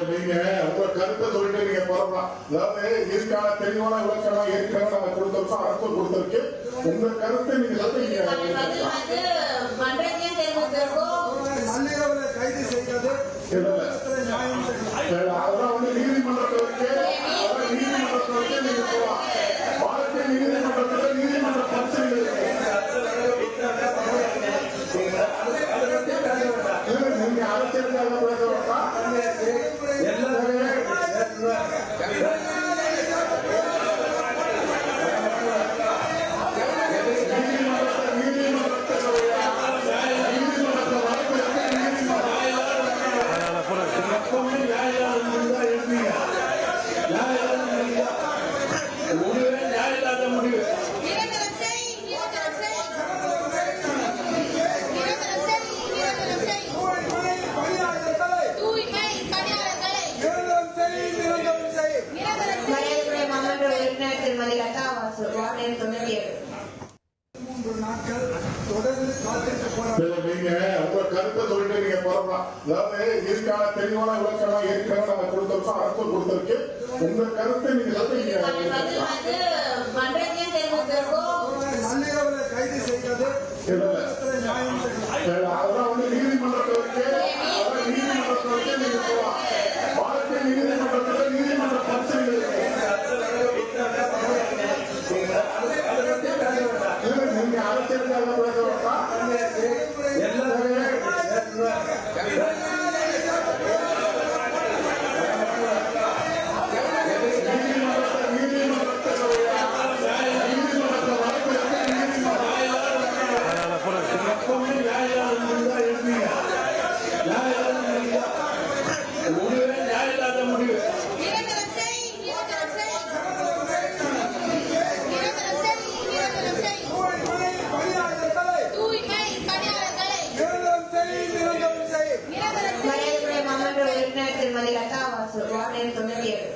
நீங்க உங்க கருத்தை சொல்லிட்டு நீங்க போறலாம். அதாவது இதுக்கான தெளிவான விளக்கம் ஏற்கனவே நாங்க கொடுத்திருக்கோம், அரசு கொடுத்திருக்கு. உங்க கருத்தை நீங்க சொல்றீங்க. கைது செய்வது அதெல்லாம் வந்து நீதிமன்றத்திற்கு நீங்க போகலாம். வாழ்க்கை நீதிமன்றத்தில் நீதிமன்ற பிரச்சனை நீங்க அரசியல் நீங்க உங்க கருத்தை சொல்லிட்டு நீங்க போறலாம். அதாவது இதுக்கான தெளிவான விளக்கம் ஏற்கனவே நாங்க கொடுத்திருக்கோம், அரசு கொடுத்திருக்கு. உங்க கருத்தை நீங்க சொல்றீங்க. கைது செய்வது அதெல்லாம் வந்து நீதிமன்றத்திற்கு நீங்க போகலாம். வாழ்க்கை நீதிமன்றத்தில் நீதிமன்ற பிரச்சனை நீங்க அரசியல் திருமதி லதா வாசு வார்டு எண் 97.